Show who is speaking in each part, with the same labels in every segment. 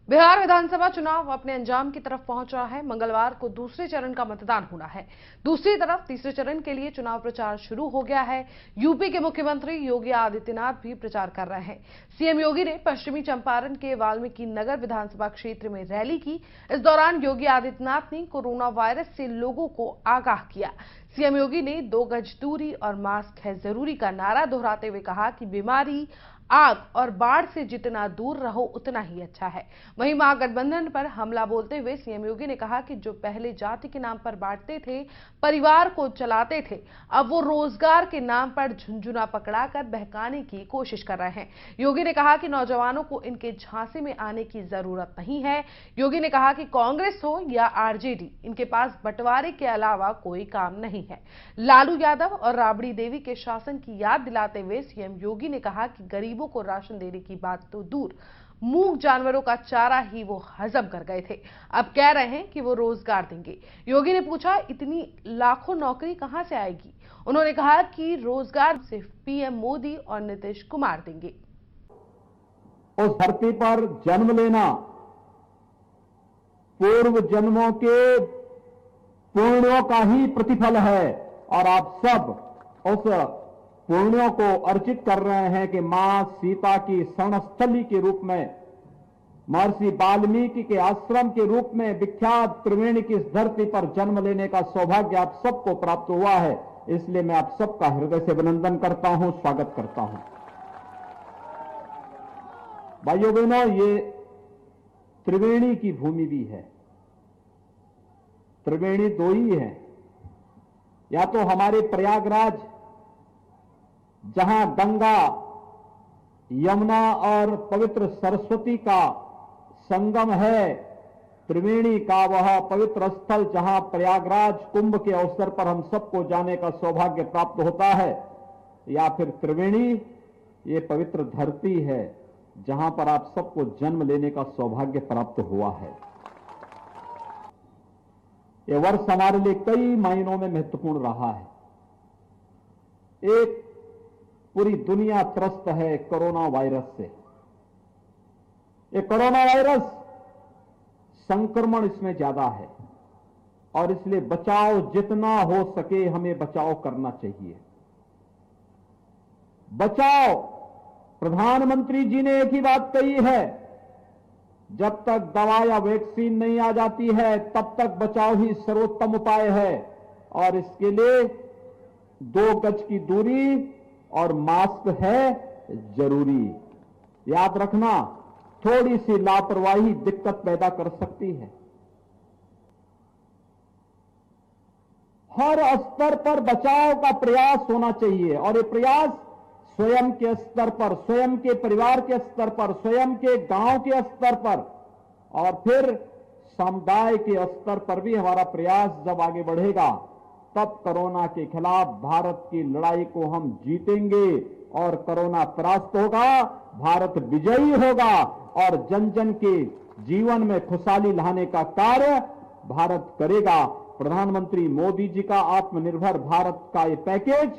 Speaker 1: बिहार विधानसभा चुनाव अपने अंजाम की तरफ पहुंच रहा है। मंगलवार को दूसरे चरण का मतदान होना है। दूसरी तरफ तीसरे चरण के लिए चुनाव प्रचार शुरू हो गया है। यूपी के मुख्यमंत्री योगी आदित्यनाथ भी प्रचार कर रहे हैं। सीएम योगी ने पश्चिमी चंपारण के वाल्मीकि नगर विधानसभा क्षेत्र में रैली की। इस दौरान योगी आदित्यनाथ ने कोरोना वायरस से लोगों को आगाह किया। सीएम योगी ने 2 गज दूरी और मास्क है जरूरी का नारा दोहराते हुए कहा कि बीमारी, आग और बाढ़ से जितना दूर रहो उतना ही अच्छा है। वहीं महागठबंधन पर हमला बोलते हुए सीएम योगी ने कहा कि जो पहले जाति के नाम पर बांटते थे, परिवार को चलाते थे, अब वो रोजगार के नाम पर झुंझुना पकड़ाकर बहकाने की कोशिश कर रहे हैं। योगी ने कहा कि नौजवानों को इनके झांसे में आने की जरूरत नहीं है। योगी ने कहा कि कांग्रेस हो या आरजेडी, इनके पास बंटवारे के अलावा कोई काम नहीं है। लालू यादव और राबड़ी देवी के शासन की याद दिलाते हुए सीएम योगी ने कहा कि गरीबों को राशन देने की बात तो दूर, मूक जानवरों का चारा ही वो हजम कर गए थे, अब कह रहे हैं कि वो रोजगार देंगे। योगी ने पूछा, इतनी लाखों नौकरी कहां से आएगी? उन्होंने कहा कि रोजगार सिर्फ पीएम मोदी और नीतीश कुमार देंगे।
Speaker 2: उस धरती पर जन्म लेना पूर्व जन्मों के पुण्यों का ही प्रतिफल है और आप सब उस पुण्यों को अर्जित कर रहे हैं कि मां सीता की शरणस्थली के रूप में, महर्षि वाल्मीकि के आश्रम के रूप में विख्यात त्रिवेणी की इस धरती पर जन्म लेने का सौभाग्य आप सबको प्राप्त हुआ है। इसलिए मैं आप सबका हृदय से अभिनंदन करता हूं, स्वागत करता हूं। भाइयों बहनों, ये त्रिवेणी की भूमि भी है। त्रिवेणी 2 ही है, या तो हमारे प्रयागराज जहां गंगा, यमुना और पवित्र सरस्वती का संगम है, त्रिवेणी का वह पवित्र स्थल जहां प्रयागराज कुंभ के अवसर पर हम सबको जाने का सौभाग्य प्राप्त होता है, या फिर त्रिवेणी ये पवित्र धरती है जहां पर आप सबको जन्म लेने का सौभाग्य प्राप्त हुआ है। ये वर्ष हमारे लिए कई महीनों में महत्वपूर्ण रहा है। एक, पूरी दुनिया त्रस्त है कोरोना वायरस से। ये कोरोना वायरस संक्रमण इसमें ज्यादा है और इसलिए बचाव जितना हो सके हमें बचाव करना चाहिए। बचाव, प्रधानमंत्री जी ने एक ही बात कही है, जब तक दवा या वैक्सीन नहीं आ जाती है तब तक बचाव ही सर्वोत्तम उपाय है और इसके लिए 2 गज की दूरी और मास्क है जरूरी। याद रखना, थोड़ी सी लापरवाही दिक्कत पैदा कर सकती है। हर स्तर पर बचाव का प्रयास होना चाहिए और ये प्रयास स्वयं के स्तर पर, स्वयं के परिवार के स्तर पर, स्वयं के गांव के स्तर पर और फिर समुदाय के स्तर पर भी हमारा प्रयास जब आगे बढ़ेगा तब कोरोना के खिलाफ भारत की लड़ाई को हम जीतेंगे और कोरोना परास्त होगा, भारत विजयी होगा और जन जन के जीवन में खुशहाली लाने का कार्य भारत करेगा। प्रधानमंत्री मोदी जी का आत्मनिर्भर भारत का ये पैकेज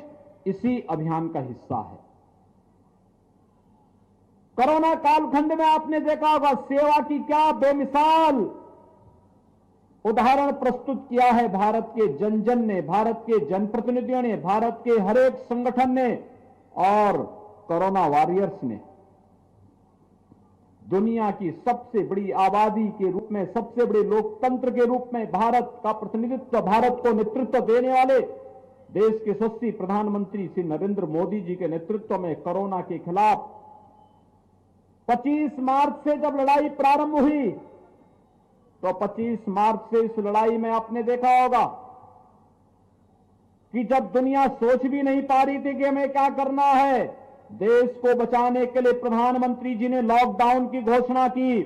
Speaker 2: इसी अभियान का हिस्सा है। कोरोना कालखंड में आपने देखा होगा सेवा की क्या बेमिसाल उदाहरण प्रस्तुत किया है भारत के जन जन ने, भारत के जनप्रतिनिधियों ने, भारत के हर एक संगठन ने और कोरोना वॉरियर्स ने। दुनिया की सबसे बड़ी आबादी के रूप में, सबसे बड़े लोकतंत्र के रूप में भारत का प्रतिनिधित्व, भारत को नेतृत्व देने वाले देश के यशस्वी प्रधानमंत्री श्री नरेंद्र मोदी जी के नेतृत्व में कोरोना के खिलाफ 25 मार्च से जब लड़ाई प्रारंभ हुई तो 25 मार्च से इस लड़ाई में आपने देखा होगा कि जब दुनिया सोच भी नहीं पा रही थी कि हमें क्या करना है, देश को बचाने के लिए प्रधानमंत्री जी ने लॉकडाउन की घोषणा की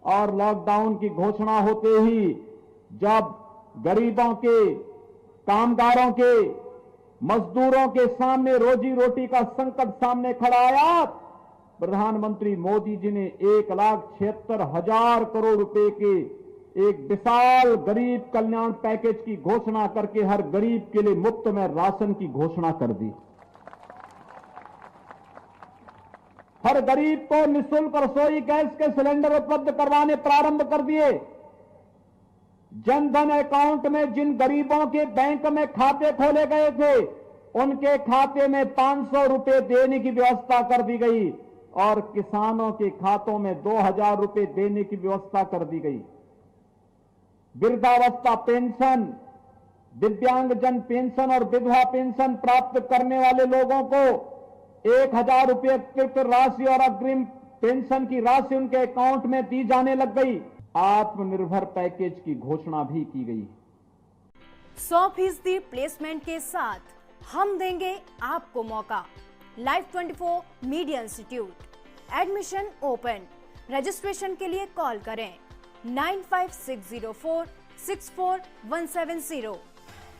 Speaker 2: और लॉकडाउन की घोषणा होते ही जब गरीबों के, कामगारों के, मजदूरों के सामने रोजी रोटी का संकट सामने खड़ा आया, प्रधानमंत्री मोदी जी ने 1,76,000 करोड़ रुपए के एक विशाल गरीब कल्याण पैकेज की घोषणा करके हर गरीब के लिए मुफ्त में राशन की घोषणा कर दी। हर गरीब को निःशुल्क रसोई गैस के सिलेंडर उपलब्ध करवाने प्रारंभ कर दिए। जनधन अकाउंट में जिन गरीबों के बैंक में खाते खोले गए थे, उनके खाते में 500 रुपए देने की व्यवस्था कर दी गई और किसानों के खातों में 2000 रुपए देने की व्यवस्था कर दी गई। वृद्धावस्था पेंशन, दिव्यांगजन पेंशन और विधवा पेंशन प्राप्त करने वाले लोगों को 1000 रुपए अतिरिक्त राशि और अग्रिम पेंशन की राशि उनके अकाउंट में दी जाने लग गई। आत्मनिर्भर पैकेज की घोषणा भी की गई।
Speaker 3: 100% प्लेसमेंट के साथ हम देंगे आपको मौका। Live 24 media institute, admission open. Registration के लिए कॉल करें 95604 64170।